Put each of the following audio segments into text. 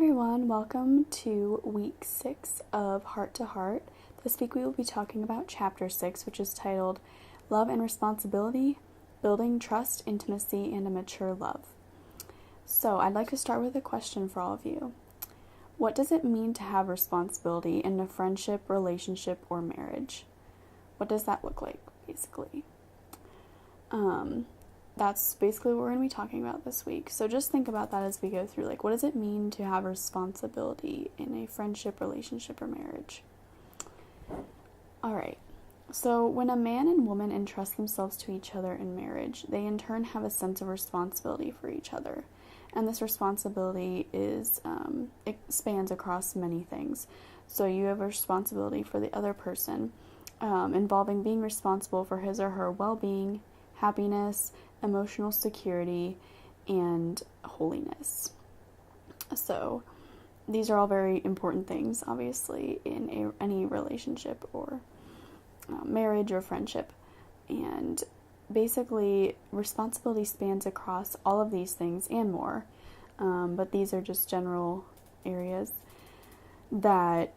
everyone, welcome to week 6 of Heart to Heart. This week we will be talking about chapter 6, which is titled Love and Responsibility, Building Trust, Intimacy, and a Mature Love. So I'd like to start with a question for all of you. What does it mean to have responsibility in a friendship, relationship, or marriage? What does that look like, basically? That's basically what we're going to be talking about this week. So just think about that as we go through. Like, what does it mean to have responsibility in a friendship, relationship, or marriage? Alright, so when a man and woman entrust themselves to each other in marriage, they in turn have a sense of responsibility for each other. And this responsibility it spans across many things. So you have a responsibility for the other person, involving being responsible for his or her well-being, happiness, emotional security, and holiness. So these are all very important things, obviously, in any relationship or marriage or friendship. And basically, responsibility spans across all of these things and more. But these are just general areas that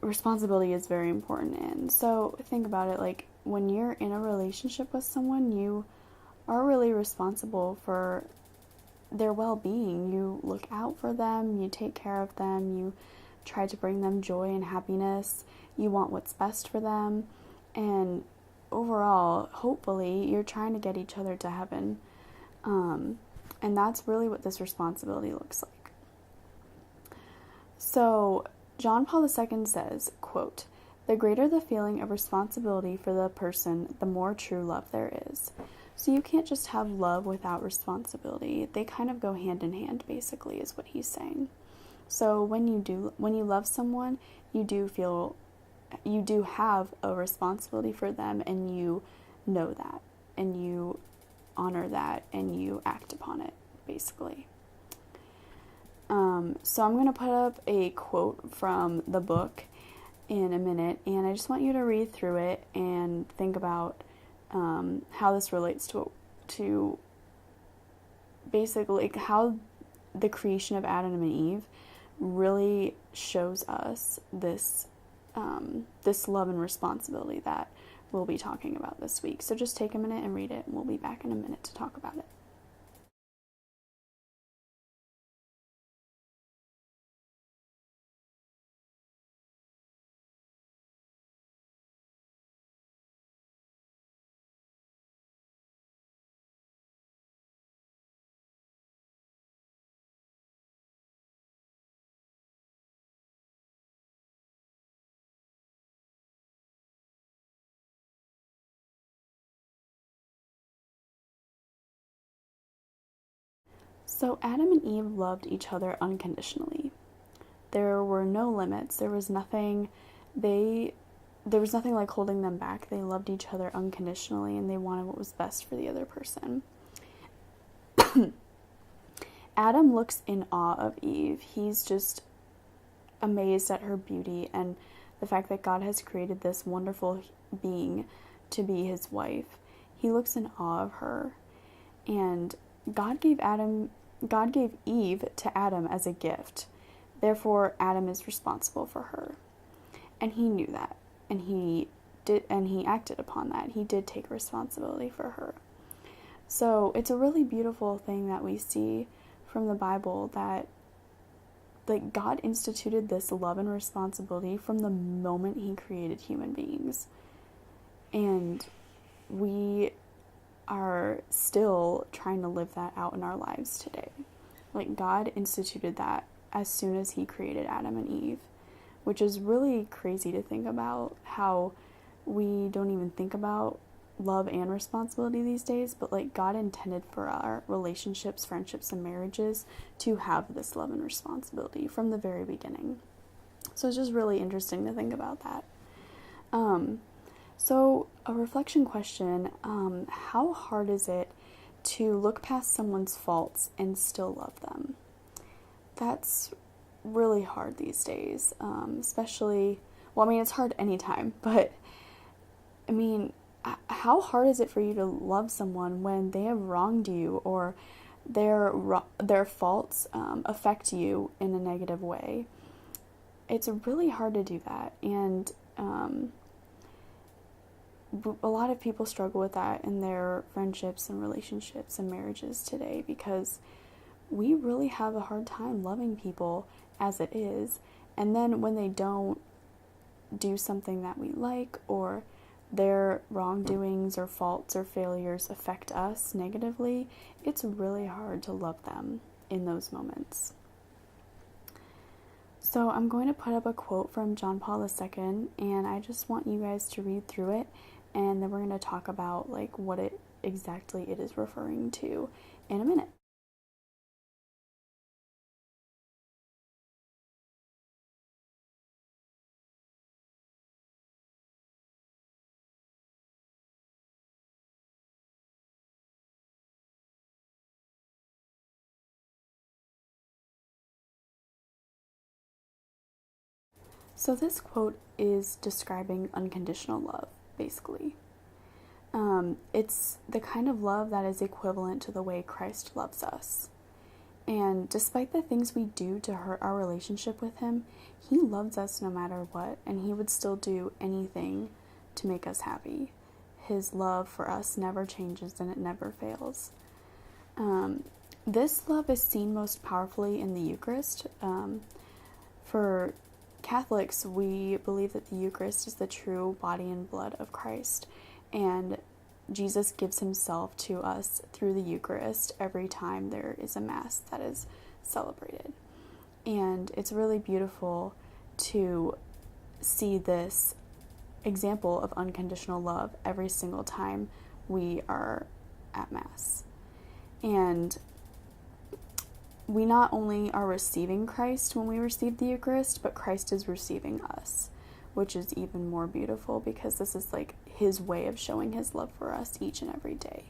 responsibility is very important in. So think about it, like when you're in a relationship with someone, you are really responsible for their well-being. You look out for them, you take care of them, you try to bring them joy and happiness, you want what's best for them, and overall, hopefully, you're trying to get each other to heaven. And that's really what this responsibility looks like. So, John Paul II says, quote, "The greater the feeling of responsibility for the person, the more true love there is." So you can't just have love without responsibility. They kind of go hand in hand, basically, is what he's saying. So when you love someone, you do have a responsibility for them, and you know that, and you honor that, and you act upon it, basically. So I'm going to put up a quote from the book in a minute, and I just want you to read through it and think about how this relates to basically how the creation of Adam and Eve really shows us this love and responsibility that we'll be talking about this week. So just take a minute and read it, and we'll be back in a minute to talk about it. So Adam and Eve loved each other unconditionally. There were no limits. There was nothing like holding them back. They loved each other unconditionally, and they wanted what was best for the other person. Adam looks in awe of Eve. He's just amazed at her beauty and the fact that God has created this wonderful being to be his wife. He looks in awe of her, and God gave Eve to Adam as a gift. Therefore, Adam is responsible for her. And he knew that. And he acted upon that. He did take responsibility for her. So it's a really beautiful thing that we see from the Bible, that like God instituted this love and responsibility from the moment he created human beings. And we are still trying to live that out in our lives today. Like God instituted that as soon as he created Adam and Eve, which is really crazy to think about, how we don't even think about love and responsibility these days, but like God intended for our relationships, friendships, and marriages to have this love and responsibility from the very beginning. So it's just really interesting to think about that. So a reflection question, how hard is it to look past someone's faults and still love them? That's really hard these days, especially, well, I mean, it's hard anytime, but I mean, how hard is it for you to love someone when they have wronged you, or their faults affect you in a negative way, it's really hard to do that. And a lot of people struggle with that in their friendships and relationships and marriages today, because we really have a hard time loving people as it is. And then when they don't do something that we like, or their wrongdoings or faults or failures affect us negatively, it's really hard to love them in those moments. So I'm going to put up a quote from John Paul II, and I just want you guys to read through it, and then we're going to talk about like what it exactly it is referring to in a minute. So this quote is describing unconditional love, basically. It's the kind of love that is equivalent to the way Christ loves us. And despite the things we do to hurt our relationship with Him, He loves us no matter what, and He would still do anything to make us happy. His love for us never changes, and it never fails. This love is seen most powerfully in the Eucharist. For Catholics, we believe that the Eucharist is the true body and blood of Christ, and Jesus gives Himself to us through the Eucharist every time there is a Mass that is celebrated. And it's really beautiful to see this example of unconditional love every single time we are at Mass. And we not only are receiving Christ when we receive the Eucharist, but Christ is receiving us, which is even more beautiful, because this is like His way of showing His love for us each and every day.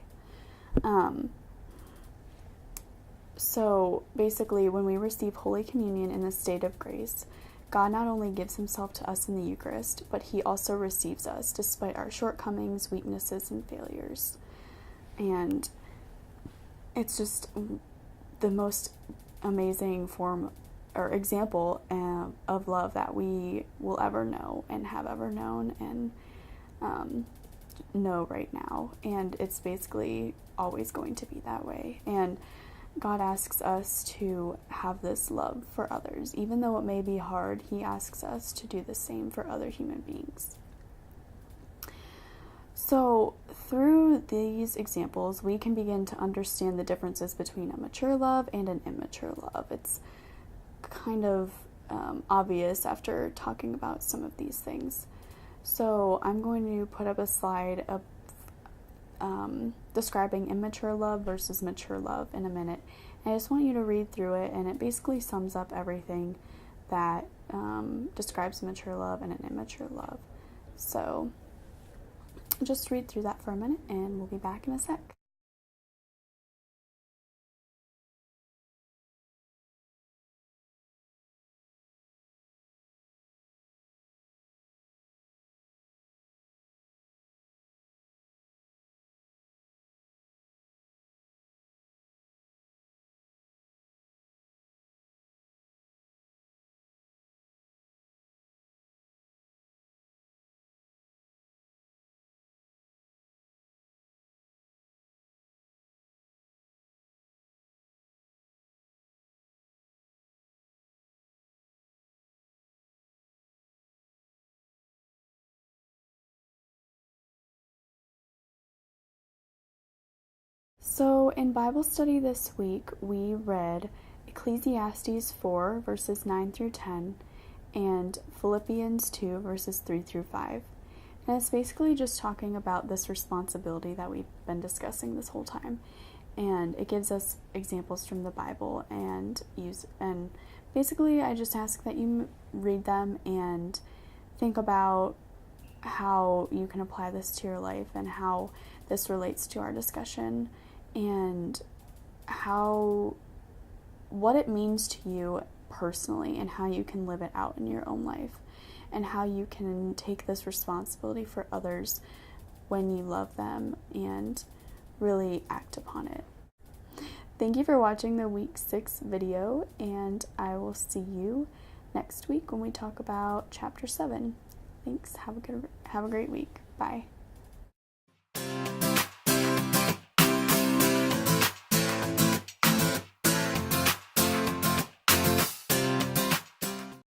So basically, when we receive Holy Communion in the state of grace, God not only gives Himself to us in the Eucharist, but He also receives us despite our shortcomings, weaknesses, and failures. And it's just the most amazing form or example of love that we will ever know and have ever known and know right now. And it's basically always going to be that way. And God asks us to have this love for others. Even though it may be hard, He asks us to do the same for other human beings. So through these examples, we can begin to understand the differences between a mature love and an immature love. It's kind of obvious after talking about some of these things. So I'm going to put up a slide of describing immature love versus mature love in a minute. And I just want you to read through it, and it basically sums up everything that describes mature love and an immature love. So just read through that for a minute, and we'll be back in a sec. So in Bible study this week, we read Ecclesiastes 4, verses 9 through 10, and Philippians 2, verses 3 through 5. And it's basically just talking about this responsibility that we've been discussing this whole time. And it gives us examples from the Bible and basically I just ask that you read them and think about how you can apply this to your life and how this relates to our discussion, and what it means to you personally, and how you can live it out in your own life, and how you can take this responsibility for others when you love them and really act upon it. thank you for watching the week 6 video, and I will see you next week when we talk about chapter 7. Thanks. Have a great week. Bye.